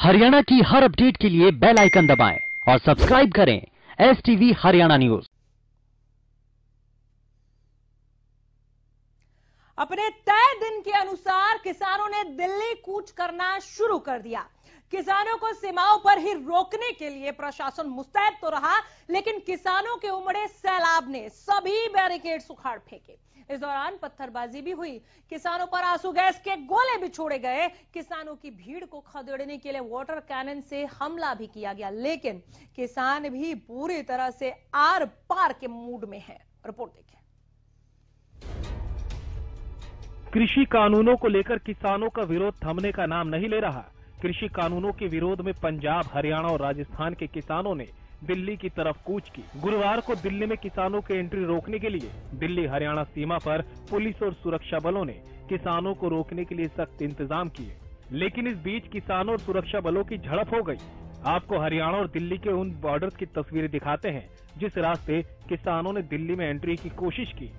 हरियाणा की हर अपडेट के लिए बेल आइकन दबाएं और सब्सक्राइब करें STV हरियाणा न्यूज। अपने तय दिन के अनुसार किसानों ने दिल्ली कूच करना शुरू कर दिया। किसानों को सीमाओं पर ही रोकने के लिए प्रशासन मुस्तैद तो रहा, लेकिन किसानों के उमड़े सैलाब ने सभी बैरिकेड्स उखाड़ फेंके। इस दौरान पत्थरबाजी भी हुई, किसानों पर आंसू गैस के गोले भी छोड़े गए। किसानों की भीड़ को खदेड़ने के लिए वाटर कैनन से हमला भी किया गया, लेकिन किसान भी पूरी तरह से आर पार के मूड में हैं। रिपोर्ट देखिए। कृषि कानूनों को लेकर किसानों का विरोध थमने का नाम नहीं ले रहा। कृषि कानूनों के विरोध में पंजाब, हरियाणा और राजस्थान के किसानों ने दिल्ली की तरफ कूच की। गुरुवार को दिल्ली में किसानों के एंट्री रोकने के लिए दिल्ली हरियाणा सीमा पर पुलिस और सुरक्षा बलों ने किसानों को रोकने के लिए सख्त इंतजाम किए, लेकिन इस बीच किसानों और सुरक्षा बलों की झड़प हो गई। आपको हरियाणा और दिल्ली के उन बॉर्डर्स की तस्वीरें दिखाते हैं जिस रास्ते किसानों ने दिल्ली में एंट्री की कोशिश की,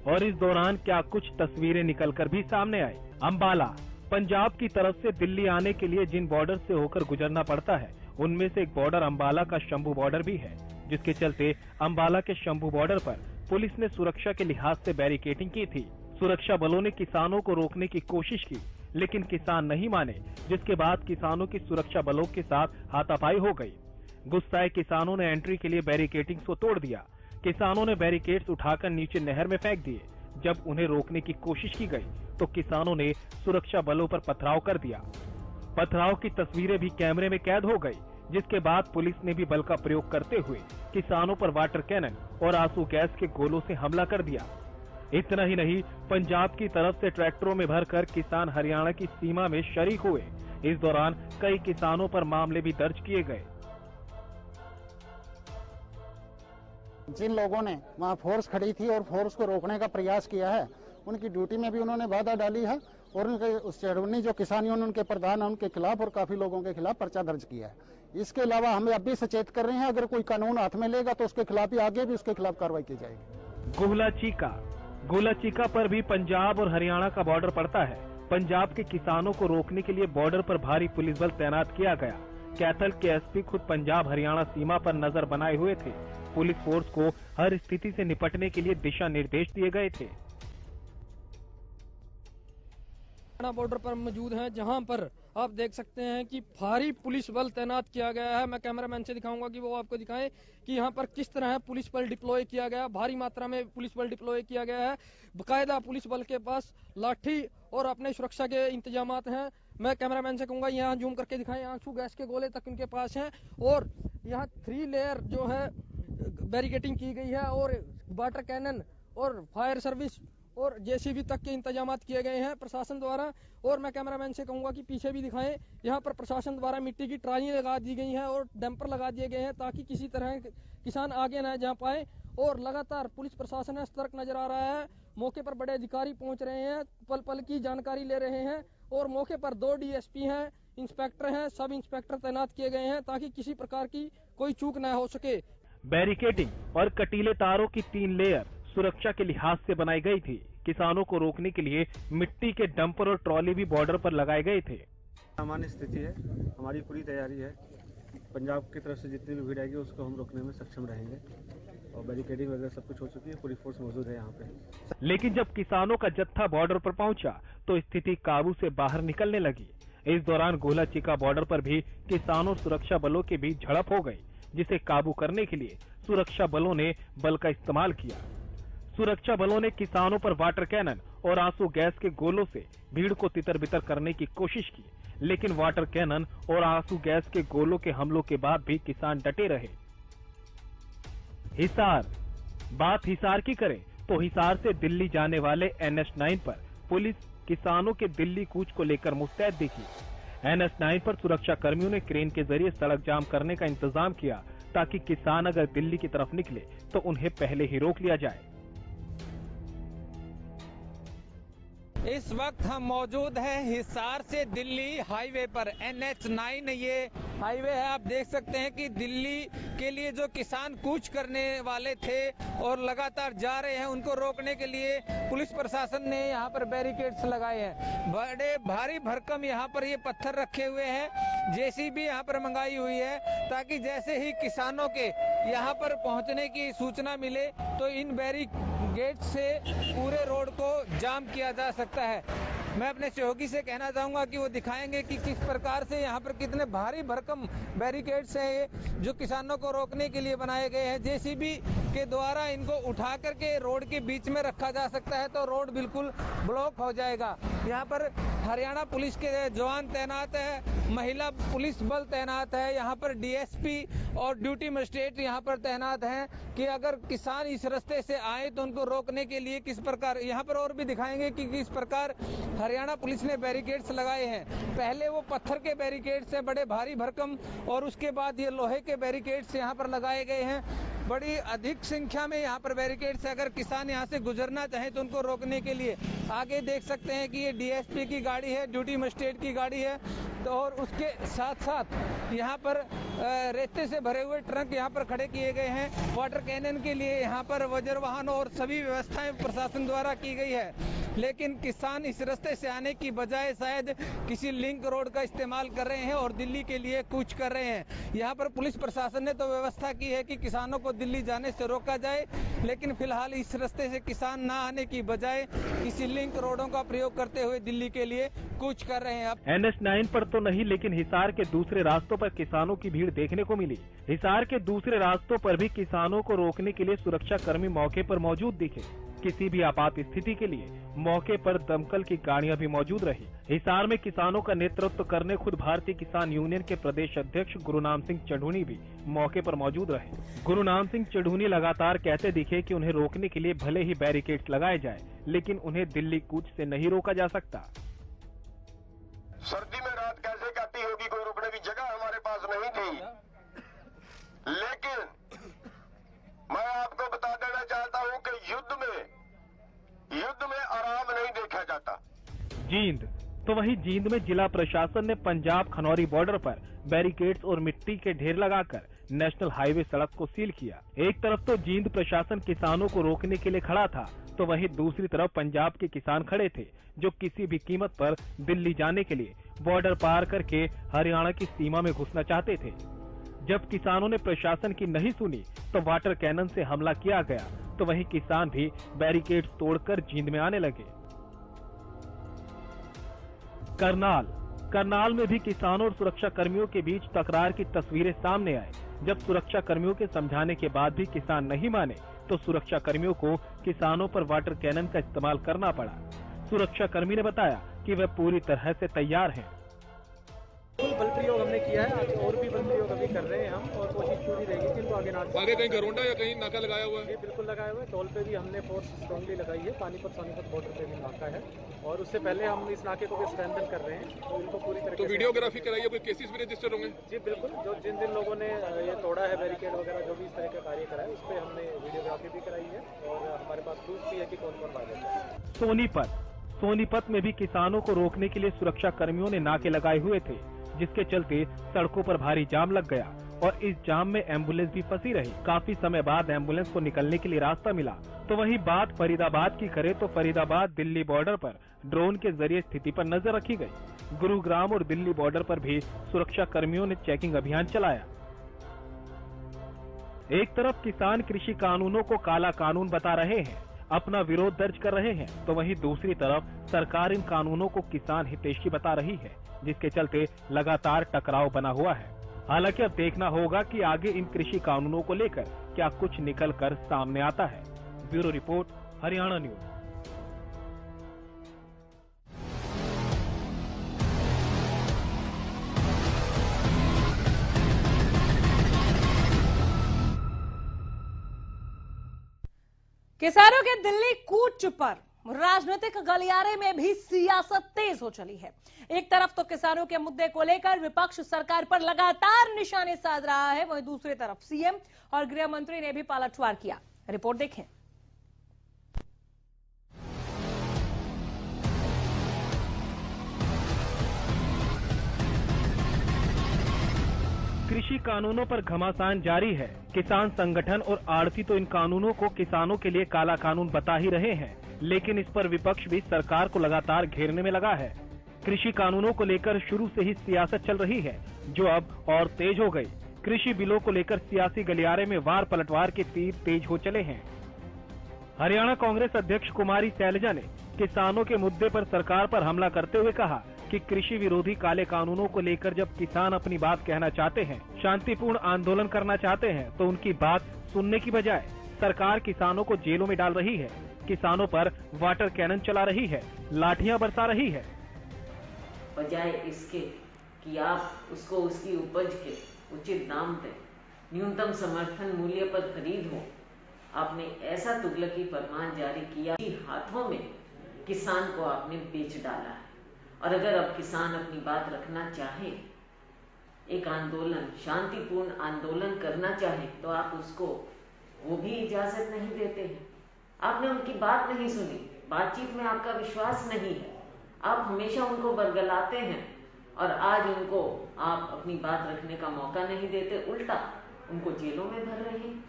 और इस दौरान क्या कुछ तस्वीरें निकलकर भी सामने आई। अंबाला, पंजाब की तरफ से दिल्ली आने के लिए जिन बॉर्डर से होकर गुजरना पड़ता है, उनमें से एक बॉर्डर अंबाला का शंभू बॉर्डर भी है, जिसके चलते अंबाला के शंभू बॉर्डर पर पुलिस ने सुरक्षा के लिहाज से बैरिकेडिंग की थी। सुरक्षा बलों ने किसानों को रोकने की कोशिश की, लेकिन किसान नहीं माने, जिसके बाद किसानों की सुरक्षा बलों के साथ हाथापाई हो गई। गुस्साए किसानों ने एंट्री के लिए बैरिकेडिंग को तोड़ दिया। किसानों ने बैरिकेड्स उठाकर नीचे नहर में फेंक दिए। जब उन्हें रोकने की कोशिश की गई तो किसानों ने सुरक्षा बलों पर पथराव कर दिया। पथराव की तस्वीरें भी कैमरे में कैद हो गई, जिसके बाद पुलिस ने भी बल का प्रयोग करते हुए किसानों पर वाटर कैनन और आंसू गैस के गोलों से हमला कर दिया। इतना ही नहीं, पंजाब की तरफ से ट्रैक्टरों में भरकर किसान हरियाणा की सीमा में शरीक हुए। इस दौरान कई किसानों पर मामले भी दर्ज किए गए। जिन लोगों ने वहां फोर्स खड़ी थी और फोर्स को रोकने का प्रयास किया है, उनकी ड्यूटी में भी उन्होंने बाधा डाली है और उनके उस चेड़वनी जो किसानियों ने उनके प्रधान है उनके खिलाफ और काफी लोगों के खिलाफ पर्चा दर्ज किया है। इसके अलावा हमें अब भी सचेत कर रहे हैं, अगर कोई कानून हाथ में लेगा तो उसके खिलाफ ही आगे भी उसके खिलाफ कार्रवाई की जाएगी। गोहला चीका पर भी पंजाब और हरियाणा का बॉर्डर पड़ता है। पंजाब के किसानों को रोकने के लिए बॉर्डर पर भारी पुलिस बल तैनात किया गया। कैथल के SP खुद पंजाब हरियाणा सीमा पर नजर बनाए हुए थे। पुलिस फोर्स को हर स्थिति से निपटने के लिए दिशा निर्देश दिए गए थे। बॉर्डर पर मौजूद हैं, जहां पर आप देख सकते हैं कि भारी पुलिस बल तैनात किया गया है। मैं कैमरामैन से दिखाऊंगा कि वो आपको दिखाएं कि यहां पर किस तरह पुलिस बल डिप्लॉय किया गया। भारी मात्रा में पुलिस बल डिप्लॉय किया गया है। बाकायदा पुलिस बल के पास लाठी और अपने सुरक्षा के इंतजामात हैं। मैं कैमरामैन से कहूंगा यहाँ जूम करके दिखाएं, आंसू गैस के गोले तक उनके पास हैं और यहाँ 3 लेयर जो है बैरिकेडिंग की गई है और वाटर कैनन और फायर सर्विस और JCB तक के इंतजामात किए गए हैं प्रशासन द्वारा। और मैं कैमरामैन से कहूंगा कि पीछे भी दिखाएं, यहाँ पर प्रशासन द्वारा मिट्टी की ट्रालियां लगा दी गई हैं और डंपर लगा दिए गए हैं ताकि किसी तरह किसान आगे न जा पाए। और लगातार पुलिस प्रशासन सतर्क नजर आ रहा है। मौके पर बड़े अधिकारी पहुंच रहे हैं, पल पल की जानकारी ले रहे हैं और मौके पर 2 DSP हैं, इंस्पेक्टर हैं, सब इंस्पेक्टर तैनात किए गए हैं ताकि किसी प्रकार की कोई चूक न हो सके। बैरिकेडिंग और कटीले तारों की 3 लेयर सुरक्षा के लिहाज से बनाई गई थी। किसानों को रोकने के लिए मिट्टी के डंपर और ट्रॉली भी बॉर्डर पर लगाए गए थे। सामान्य स्थिति है, हमारी पूरी तैयारी है। पंजाब की तरफ से जितनी भी भीड़ आएगी उसको हम रोकने में सक्षम रहेंगे और बैरिकेडिंग वगैरह सब कुछ हो चुकी है, पूरी फोर्स मौजूद है यहाँ पे। लेकिन जब किसानों का जत्था बॉर्डर पर पहुंचा तो स्थिति काबू से बाहर निकलने लगी। इस दौरान गोहला चीका बॉर्डर पर भी किसानों सुरक्षा बलों के बीच झड़प हो गई, जिसे काबू करने के लिए सुरक्षा बलों ने बल का इस्तेमाल किया। सुरक्षा बलों ने किसानों पर वाटर कैनन और आंसू गैस के गोलों से भीड़ को तितर बितर करने की कोशिश की, लेकिन वाटर कैनन और आंसू गैस के गोलों के हमलों के बाद भी किसान डटे रहे। हिसार, बात हिसार की करें तो हिसार से दिल्ली जाने वाले NH9 पर पुलिस किसानों के दिल्ली कूच को लेकर मुस्तैद दिखी। NH9 पर सुरक्षा कर्मियों ने क्रेन के जरिए सड़क जाम करने का इंतजाम किया ताकि किसान अगर दिल्ली की तरफ निकले तो उन्हें पहले ही रोक लिया जाए। इस वक्त हम मौजूद हैं हिसार से दिल्ली हाईवे पर। NH9 ये हाईवे है। आप देख सकते हैं कि दिल्ली के लिए जो किसान कूच करने वाले थे और लगातार जा रहे हैं, उनको रोकने के लिए पुलिस प्रशासन ने यहाँ पर बैरिकेड्स लगाए हैं। बड़े भारी भरकम यहाँ पर ये पत्थर रखे हुए हैं। JCB यहाँ पर मंगाई हुई है ताकि जैसे ही किसानों के यहाँ पर पहुँचने की सूचना मिले तो इन बैरिकेड से पूरे रोड को जाम किया जा सकता है। मैं अपने सहयोगी से कहना चाहूंगा कि वो दिखाएंगे कि किस प्रकार से यहाँ पर कितने भारी भरकम बैरिकेड्स हैं ये, जो किसानों को रोकने के लिए बनाए गए हैं। JCB के द्वारा इनको उठा करके रोड के बीच में रखा जा सकता है तो रोड बिल्कुल ब्लॉक हो जाएगा। यहाँ पर हरियाणा पुलिस के जवान तैनात है, महिला पुलिस बल तैनात है, यहाँ पर DSP और ड्यूटी मजिस्ट्रेट यहाँ पर तैनात हैं कि अगर किसान इस रास्ते से आए तो उनको रोकने के लिए किस प्रकार, यहाँ पर और भी दिखाएंगे कि किस प्रकार हरियाणा पुलिस ने बैरिकेड्स लगाए हैं। पहले वो पत्थर के बैरिकेड्स हैं बड़े भारी भरकम, और उसके बाद ये लोहे के बैरिकेड्स यहाँ पर लगाए गए हैं। बड़ी अधिक संख्या में यहाँ पर बैरिकेड्स है। अगर किसान यहाँ से गुजरना चाहे तो उनको रोकने के लिए आगे देख सकते हैं कि ये DSP की गाड़ी है, ड्यूटी मजिस्ट्रेट की गाड़ी है, तो और उसके साथ साथ यहाँ पर रेते से भरे हुए ट्रक यहाँ पर खड़े किए गए हैं। वाटर कैनन के लिए यहाँ पर वज्र वाहन और सभी व्यवस्थाएं प्रशासन द्वारा की गई है। लेकिन किसान इस रास्ते से आने की बजाय शायद किसी लिंक रोड का इस्तेमाल कर रहे हैं और दिल्ली के लिए कूच कर रहे हैं। यहाँ पर पुलिस प्रशासन ने तो व्यवस्था की है कि किसानों को दिल्ली जाने से रोका जाए, लेकिन फिलहाल इस रास्ते से किसान ना आने की बजाय किसी लिंक रोडों का प्रयोग करते हुए दिल्ली के लिए कूच कर रहे हैं। NH9 पर तो नहीं, लेकिन हिसार के दूसरे रास्तों पर किसानों की भीड़ देखने को मिली। हिसार के दूसरे रास्तों पर भी किसानों को रोकने के लिए सुरक्षा कर्मी मौके पर मौजूद दिखे। किसी भी आपात स्थिति के लिए मौके पर दमकल की गाड़ियां भी मौजूद रही। हिसार में किसानों का नेतृत्व करने खुद भारतीय किसान यूनियन के प्रदेश अध्यक्ष गुरुनाम सिंह चढ़ूनी भी मौके पर मौजूद रहे। गुरुनाम सिंह चढ़ूनी लगातार कहते दिखे कि उन्हें रोकने के लिए भले ही बैरिकेड्स लगाए जाए, लेकिन उन्हें दिल्ली कूच से नहीं रोका जा सकता। सर्दी में रात कैसे काटी होगी, कोई रुकने की जगह हमारे पास नहीं थी। लेकिन मैं आपको बता देना चाहता हूं कि युद्ध में आराम नहीं देखा जाता। जींद तो वहीं जींद में जिला प्रशासन ने पंजाब खनौरी बॉर्डर पर बैरिकेड्स और मिट्टी के ढेर लगाकर नेशनल हाईवे सड़क को सील किया। एक तरफ तो जींद प्रशासन किसानों को रोकने के लिए खड़ा था, तो वहीं दूसरी तरफ पंजाब के किसान खड़े थे जो किसी भी कीमत पर दिल्ली जाने के लिए बॉर्डर पार करके हरियाणा की सीमा में घुसना चाहते थे। जब किसानों ने प्रशासन की नहीं सुनी तो वाटर कैनन से हमला किया गया, तो वहीं किसान भी बैरिकेड तोड़कर जींद में आने लगे। करनाल में भी किसानों और सुरक्षा कर्मियों के बीच तकरार की तस्वीरें सामने आई। जब सुरक्षा कर्मियों के समझाने के बाद भी किसान नहीं माने तो सुरक्षा कर्मियों को किसानों पर वाटर कैनन का इस्तेमाल करना पड़ा। सुरक्षा कर्मी ने बताया कि वे पूरी तरह से तैयार हैं। बल प्रयोग हमने किया है, आज और भी बल प्रयोग अभी कर रहे हैं हम, और कोशिश पूरी रहेगी कि इनको आगे ना आगे कहीं घरोंडा या कहीं नाका लगाया हुआ है? ये बिल्कुल लगाया हुआ है। टोल पे भी हमने फोर्स स्ट्रांगली लगाई है। पानीपत बॉर्डर पे भी नाका है, और उससे पहले हम इस नाके को भी स्ट्रेंथन कर रहे हैं, तो इनको पूरी तरह। तो वीडियोग्राफी कराइए, कोई केसेस भी रजिस्टर होंगे? जी बिल्कुल, जो जिन लोगों ने ये तोड़ा है बैरिकेड वगैरह, जो भी इस तरह का कार्य करा है, उस पर हमने वीडियोग्राफी भी कराई है और हमारे पास प्रूफ भी है कि कौन कौन वायलेट है। सोनीपत में भी किसानों को रोकने के लिए सुरक्षा कर्मियों ने नाके लगाए हुए थे, जिसके चलते सड़कों पर भारी जाम लग गया और इस जाम में एम्बुलेंस भी फंसी रही। काफी समय बाद एम्बुलेंस को निकलने के लिए रास्ता मिला। तो वही बात फरीदाबाद की करें तो फरीदाबाद दिल्ली बॉर्डर पर ड्रोन के जरिए स्थिति पर नजर रखी गई। गुरुग्राम और दिल्ली बॉर्डर पर भी सुरक्षा कर्मियों ने चेकिंग अभियान चलाया। एक तरफ किसान कृषि कानूनों को काला कानून बता रहे हैं, अपना विरोध दर्ज कर रहे हैं, तो वहीं दूसरी तरफ सरकार इन कानूनों को किसान हितैषी बता रही है, जिसके चलते लगातार टकराव बना हुआ है। हालांकि अब देखना होगा कि आगे इन कृषि कानूनों को लेकर क्या कुछ निकल कर सामने आता है। Bureau report, Haryana news. किसानों के दिल्ली कूच पर राजनीतिक गलियारे में भी सियासत तेज हो चली है। एक तरफ तो किसानों के मुद्दे को लेकर विपक्ष सरकार पर लगातार निशाने साध रहा है, वहीं दूसरी तरफ सीएम और गृह मंत्री ने भी पलटवार किया। रिपोर्ट देखें। कृषि कानूनों पर घमासान जारी है। किसान संगठन और आड़ती तो इन कानूनों को किसानों के लिए काला कानून बता ही रहे हैं, लेकिन इस पर विपक्ष भी सरकार को लगातार घेरने में लगा है। कृषि कानूनों को लेकर शुरू से ही सियासत चल रही है, जो अब और तेज हो गई। कृषि बिलों को लेकर सियासी गलियारे में वार पलटवार के तीर तेज हो चले हैं। हरियाणा कांग्रेस अध्यक्ष कुमारी शैलजा ने किसानों के मुद्दे पर सरकार पर हमला करते हुए कहा कि कृषि विरोधी काले कानूनों को लेकर जब किसान अपनी बात कहना चाहते हैं, शांतिपूर्ण आंदोलन करना चाहते हैं, तो उनकी बात सुनने की बजाय सरकार किसानों को जेलों में डाल रही है, किसानों पर वाटर कैनन चला रही है, लाठियां बरसा रही है। बजाय इसके कि आप उसको उसकी उपज के उचित दाम पे न्यूनतम समर्थन मूल्य पर खरीद हो, आपने ऐसा तुगलकी फरमान जारी किया कि हाथों में किसान को आपने बेच डाला है। और अगर अब किसान अपनी बात रखना चाहे, एक आंदोलन, शांतिपूर्ण आंदोलन करना चाहे, तो आप उसको वो भी इजाजत नहीं देते हैं। आपने उनकी बात नहीं सुनी, बातचीत में आपका विश्वास नहीं है, आप हमेशा उनको बरगलाते हैं और आज उनको आप अपनी बात रखने का मौका नहीं देते, उल्टा उनको जेलों में भर रहे हैं,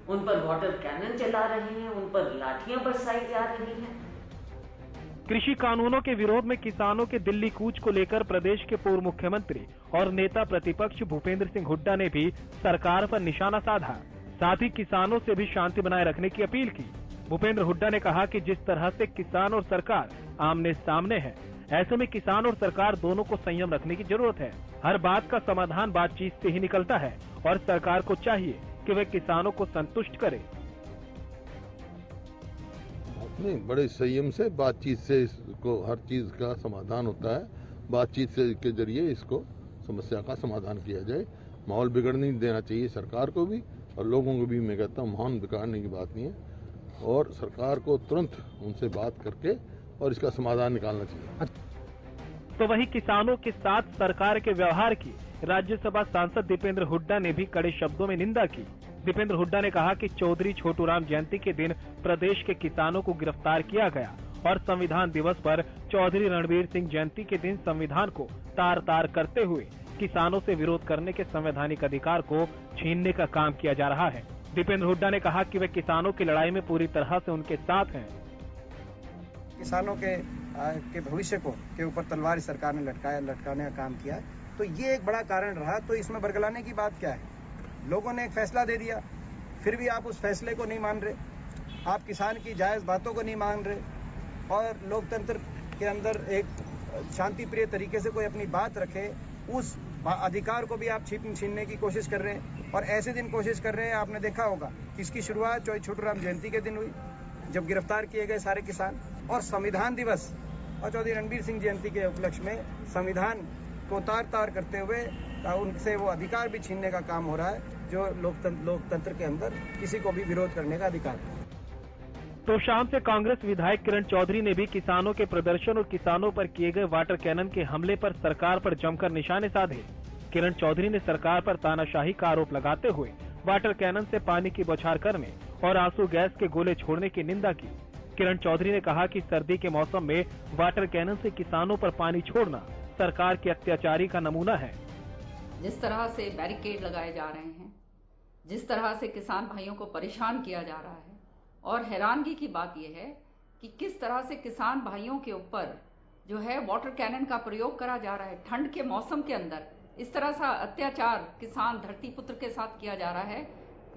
उन पर वाटर कैनन चला रहे हैं, उन पर लाठियां बरसाई जा रही हैं। कृषि कानूनों के विरोध में किसानों के दिल्ली कूच को लेकर प्रदेश के पूर्व मुख्यमंत्री और नेता प्रतिपक्ष भूपेंद्र सिंह हुड्डा ने भी सरकार पर निशाना साधा, साथ ही किसानों से भी शांति बनाए रखने की अपील की। भूपेंद्र हुड्डा ने कहा कि जिस तरह से किसान और सरकार आमने सामने है, ऐसे में किसान और सरकार दोनों को संयम रखने की जरूरत है। हर बात का समाधान बातचीत से ही निकलता है और सरकार को चाहिए कि वे किसानों को संतुष्ट करे। नहीं, बड़े संयम से बातचीत से इसको हर चीज का समाधान होता है। बातचीत से के जरिए इसको समस्या का समाधान किया जाए। माहौल बिगड़ने नहीं देना चाहिए सरकार को भी और लोगों को भी। मैं कहता हूँ माहौल बिगाड़ने की बात नहीं है और सरकार को तुरंत उनसे बात करके और इसका समाधान निकालना चाहिए। तो वहीं किसानों के साथ सरकार के व्यवहार की राज्यसभा सांसद दीपेंद्र हुड्डा ने भी कड़े शब्दों में निंदा की। दीपेंद्र हुड्डा ने कहा कि चौधरी छोटूराम जयंती के दिन प्रदेश के किसानों को गिरफ्तार किया गया और संविधान दिवस पर चौधरी रणबीर सिंह जयंती के दिन संविधान को तार तार करते हुए किसानों से विरोध करने के संवैधानिक अधिकार को छीनने का काम किया जा रहा है। दीपेंद्र हुड्डा ने कहा कि वे किसानों की लड़ाई में पूरी तरह से उनके साथ हैं। किसानों के भविष्य के ऊपर तलवार सरकार ने लटकाने का काम किया, तो ये एक बड़ा कारण रहा। तो इसमें बरगलाने की बात क्या है? लोगों ने एक फैसला दे दिया, फिर भी आप उस फैसले को नहीं मान रहे, आप किसान की जायज बातों को नहीं मान रहे और लोकतंत्र के अंदर एक शांति प्रिय तरीके से कोई अपनी बात रखे, उस अधिकार को भी आप छीनने की कोशिश कर रहे हैं। और ऐसे दिन कोशिश कर रहे हैं, आपने देखा होगा इसकी शुरुआत छोटूराम जयंती के दिन हुई, जब गिरफ्तार किए गए सारे किसान, और संविधान दिवस और चौधरी रणबीर सिंह जयंती के उपलक्ष्य में संविधान को तार करते हुए उनसे वो अधिकार भी छीनने का काम हो रहा है, जो लोकतंत्र के अंदर किसी को भी विरोध करने का अधिकार है। तो शाम से कांग्रेस विधायक किरण चौधरी ने भी किसानों के प्रदर्शन और किसानों पर किए गए वाटर कैनन के हमले पर सरकार पर जमकर निशाने साधे। किरण चौधरी ने सरकार पर तानाशाही का आरोप लगाते हुए वाटर कैनन से पानी की बौछार करने और आंसू गैस के गोले छोड़ने की निंदा की। किरण चौधरी ने कहा कि सर्दी के मौसम में वाटर कैनन से किसानों पर पानी छोड़ना सरकार के अत्याचारी का नमूना है। जिस तरह से बैरिकेड लगाए जा रहे हैं, जिस तरह से किसान भाइयों को परेशान किया जा रहा है, और हैरानगी की बात यह है कि किस तरह से किसान भाइयों के ऊपर जो है वाटर कैनन का प्रयोग करा जा रहा है। ठंड के मौसम के अंदर इस तरह सा अत्याचार किसान धरती पुत्र के साथ किया जा रहा है,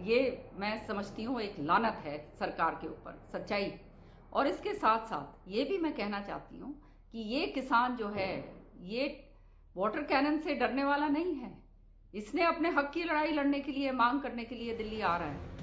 ये मैं समझती हूँ एक लानत है सरकार के ऊपर, सच्चाई। और इसके साथ साथ ये भी मैं कहना चाहती हूँ कि ये किसान जो है ये वाटर कैनन से डरने वाला नहीं है, इसने अपने हक की लड़ाई लड़ने के लिए, मांग करने के लिए दिल्ली आ रहा है।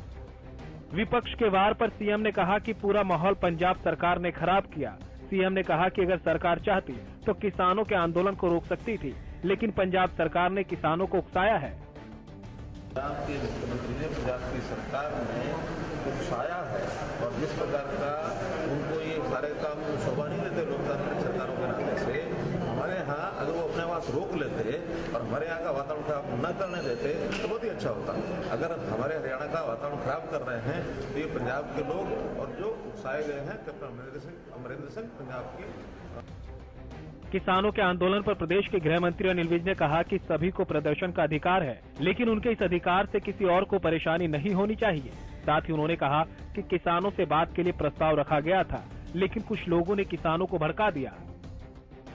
विपक्ष के वार पर सीएम ने कहा कि पूरा माहौल पंजाब सरकार ने खराब किया। सीएम ने कहा कि अगर सरकार चाहती तो किसानों के आंदोलन को रोक सकती थी, लेकिन पंजाब सरकार ने किसानों को उकसाया है। पंजाब के मुख्यमंत्री ने, पंजाब की सरकार ने उकसाया है और जिस प्रकार का उनको ये सारे काम शोभा नहीं देते लोकतांत्रिक सरकारों के नाते से। हमारे यहाँ अगर वो अपने पास रोक लेते और हमारे यहाँ का वातावरण खराब न करने देते तो बहुत ही अच्छा होता। अगर हमारे हरियाणा का वातावरण खराब कर रहे हैं तो ये पंजाब के लोग और जो उकसाए गए हैं कैप्टन अमरिंदर सिंह पंजाब की। किसानों के आंदोलन पर प्रदेश के गृह मंत्री अनिल विज ने कहा कि सभी को प्रदर्शन का अधिकार है, लेकिन उनके इस अधिकार से किसी और को परेशानी नहीं होनी चाहिए। साथ ही उन्होंने कहा कि किसानों से बात के लिए प्रस्ताव रखा गया था, लेकिन कुछ लोगों ने किसानों को भड़का दिया।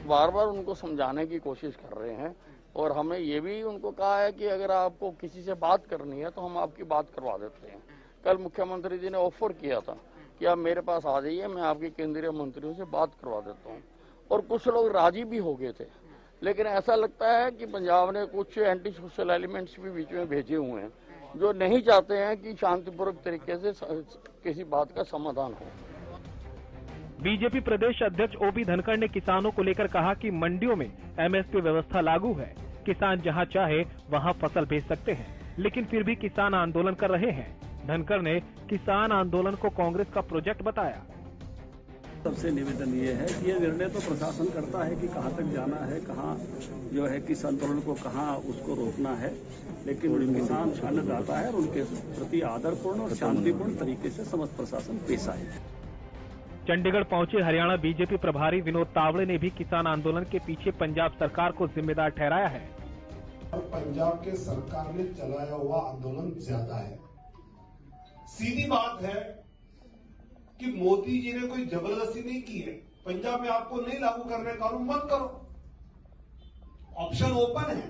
बार बार उनको समझाने की कोशिश कर रहे हैं और हमें ये भी उनको कहा है कि अगर आपको किसी से बात करनी है तो हम आपकी बात करवा देते हैं। कल मुख्यमंत्री जी ने ऑफर किया था कि आप मेरे पास आ जाइए, मैं आपके केंद्रीय मंत्रियों से बात करवा देता हूँ, और कुछ लोग राजी भी हो गए थे। लेकिन ऐसा लगता है कि पंजाब ने कुछ एंटी सोशल एलिमेंट्स भी बीच में भेजे हुए हैं जो नहीं चाहते हैं कि शांतिपूर्वक तरीके से किसी बात का समाधान हो। बीजेपी प्रदेश अध्यक्ष ओपी धनखड़ ने किसानों को लेकर कहा कि मंडियों में एमएसपी व्यवस्था लागू है, किसान जहां चाहे वहां फसल बेच सकते हैं, लेकिन फिर भी किसान आंदोलन कर रहे हैं। धनखड़ ने किसान आंदोलन को कांग्रेस का प्रोजेक्ट बताया। सबसे निवेदन ये है कि ये निर्णय तो प्रशासन करता है कि कहां तक जाना है, कहां जो है कि आंदोलन को कहां उसको रोकना है, लेकिन किसान अन्नदाता है और उनके प्रति आदरपूर्ण और शांतिपूर्ण तरीके से समस्त प्रशासन पेश आए। चंडीगढ़ पहुंचे हरियाणा बीजेपी प्रभारी विनोद तावड़े ने भी किसान आंदोलन के पीछे पंजाब सरकार को जिम्मेदार ठहराया है। पंजाब के सरकार ने चलाया हुआ आंदोलन ज्यादा है। सीधी बात है कि मोदी जी ने कोई जबरदस्ती नहीं की है। पंजाब में आपको नहीं लागू करने कानून मत करो, ऑप्शन ओपन है।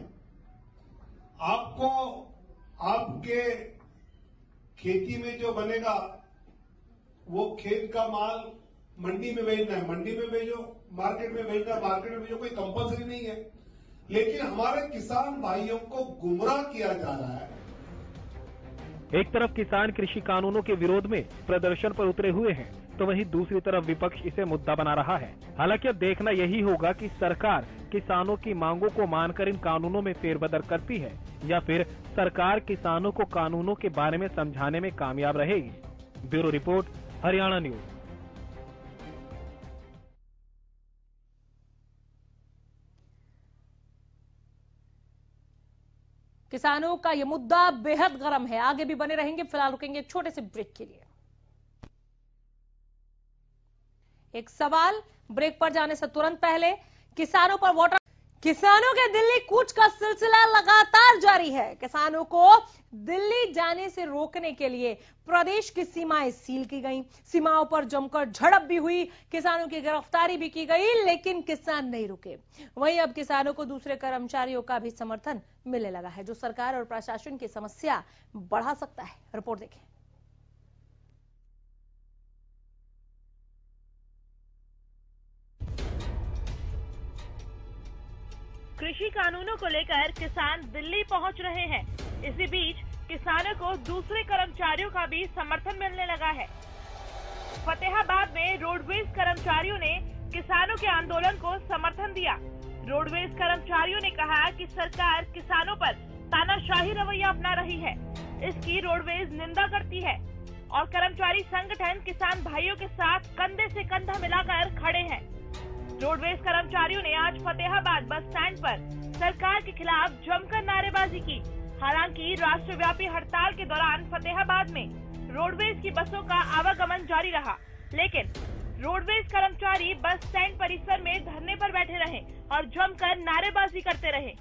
आपको आपके खेती में जो बनेगा वो खेत का माल मंडी में भेजना है, मंडी में भेजो, मार्केट में भेजना है, मार्केट में भेजो, कोई कंपल्सरी नहीं है। लेकिन हमारे किसान भाइयों को गुमराह किया जा रहा है। एक तरफ किसान कृषि कानूनों के विरोध में प्रदर्शन पर उतरे हुए हैं, तो वहीं दूसरी तरफ विपक्ष इसे मुद्दा बना रहा है। हालांकि अब देखना यही होगा कि सरकार किसानों की मांगों को मानकर इन कानूनों में फेरबदल करती है या फिर सरकार किसानों को कानूनों के बारे में समझाने में कामयाब रहेगी। Bureau report, Haryana news. किसानों का ये मुद्दा बेहद गर्म है, आगे भी बने रहेंगे। फिलहाल रुकेंगे एक छोटे से ब्रेक के लिए। एक सवाल, ब्रेक पर जाने से तुरंत पहले किसानों के दिल्ली कूच का सिलसिला लगातार जारी है। किसानों को दिल्ली जाने से रोकने के लिए प्रदेश की सीमाएं सील की गई, सीमाओं पर जमकर झड़प भी हुई, किसानों की गिरफ्तारी भी की गई, लेकिन किसान नहीं रुके। वहीं अब किसानों को दूसरे कर्मचारियों का भी समर्थन मिलने लगा है, जो सरकार और प्रशासन की समस्या बढ़ा सकता है। रिपोर्ट देखें। कृषि कानूनों को लेकर किसान दिल्ली पहुंच रहे हैं। इसी बीच किसानों को दूसरे कर्मचारियों का भी समर्थन मिलने लगा है। फतेहाबाद में रोडवेज कर्मचारियों ने किसानों के आंदोलन को समर्थन दिया। रोडवेज कर्मचारियों ने कहा कि सरकार किसानों पर तानाशाही रवैया अपना रही है, इसकी रोडवेज निंदा करती है और कर्मचारी संगठन किसान भाइयों के साथ कंधे से कंधा मिलाकर खड़े हैं। रोडवेज कर्मचारियों ने आज फतेहाबाद बस स्टैंड पर सरकार के खिलाफ जमकर नारेबाजी की। हालांकि राष्ट्रव्यापी हड़ताल के दौरान फतेहाबाद में रोडवेज की बसों का आवागमन जारी रहा, लेकिन रोडवेज कर्मचारी बस स्टैंड परिसर में धरने पर बैठे रहे और जमकर नारेबाजी करते रहे।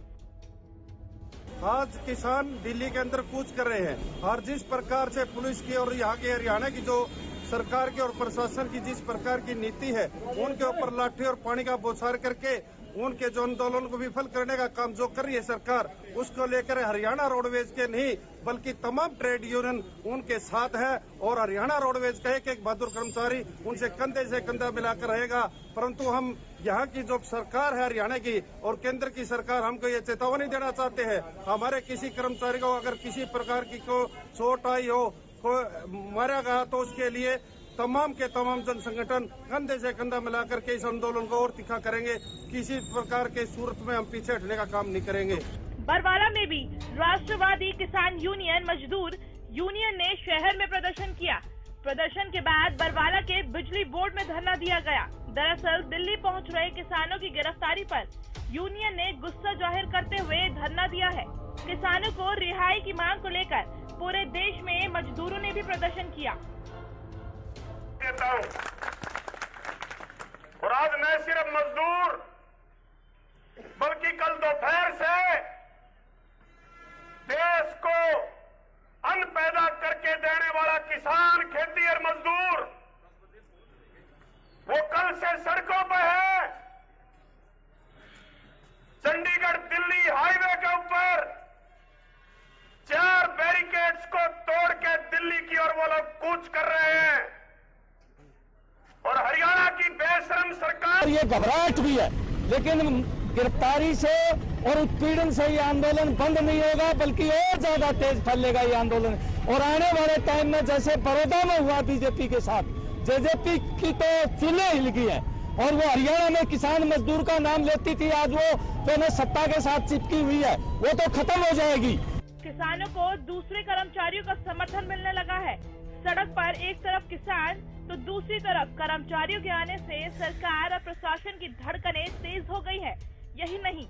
आज किसान दिल्ली के अंदर कूच कर रहे हैं और जिस प्रकार से पुलिस की और यहाँ के हरियाणा की जो सरकार की और प्रशासन की जिस प्रकार की नीति है, उनके ऊपर लाठी और पानी का बौछार करके उनके जो आंदोलन को विफल करने का काम जो कर रही है सरकार, उसको लेकर हरियाणा रोडवेज के नहीं बल्कि तमाम ट्रेड यूनियन उनके साथ है और हरियाणा रोडवेज का एक बहादुर कर्मचारी उनसे कंधे से कंधा मिलाकर रहेगा। परंतु हम यहाँ की जो सरकार है हरियाणा की और केंद्र की सरकार, हमको ये चेतावनी देना चाहते हैं, हमारे किसी कर्मचारी को अगर किसी प्रकार की को चोट आई हो, मारा गया, तो उसके लिए तमाम के तमाम जन संगठन कंधे से कंधा मिलाकर के इस आंदोलन को और तीखा करेंगे। किसी प्रकार के सूरत में हम पीछे हटने का काम नहीं करेंगे। बरवाला में भी राष्ट्रवादी किसान यूनियन मजदूर यूनियन ने शहर में प्रदर्शन किया। प्रदर्शन के बाद बरवाला के बिजली बोर्ड में धरना दिया गया। दरअसल दिल्ली पहुंच रहे किसानों की गिरफ्तारी पर यूनियन ने गुस्सा जाहिर करते हुए धरना दिया है। किसानों को रिहाई की मांग को लेकर पूरे देश में मजदूरों ने भी प्रदर्शन किया। और आज न सिर्फ मजदूर बल्कि कल दोपहर से देश को अन्न पैदा करके देने वाला किसान, खेती और मजदूर वो कल से सड़कों पर है। चंडीगढ़ दिल्ली हाईवे के ऊपर 4 बैरिकेड्स को तोड़ के दिल्ली की ओर वो लोग कूच कर रहे हैं और हरियाणा की बेशरम सरकार ये घबराहट भी है, लेकिन गिरफ्तारी से और उत्पीड़न से ये आंदोलन बंद नहीं होगा, बल्कि और ज्यादा तेज फैलेगा ये आंदोलन। और आने वाले टाइम में जैसे बड़ौदा में हुआ बीजेपी के साथ, जेजेपी की तो चूल्हे हिल गई है और वो हरियाणा में किसान मजदूर का नाम लेती थी, आज वो दोनों सत्ता के साथ चिपकी हुई है, वो तो खत्म हो जाएगी। किसानों को दूसरे कर्मचारियों का समर्थन मिलने लगा है। सड़क पर एक तरफ किसान तो दूसरी तरफ कर्मचारियों के आने से सरकार और प्रशासन की धड़कनें तेज हो गई है। यही नहीं,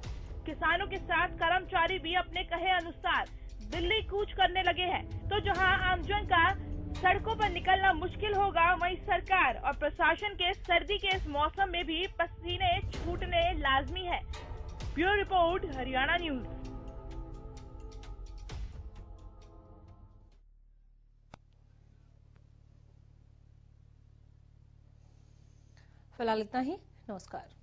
किसानों के साथ कर्मचारी भी अपने कहे अनुसार दिल्ली कूच करने लगे हैं। तो जहां आमजन का सड़कों पर निकलना मुश्किल होगा, वहीं सरकार और प्रशासन के सर्दी के इस मौसम में भी पसीने छूटने लाजमी है। Bureau report, Haryana news. फिलहाल इतना ही। नमस्कार।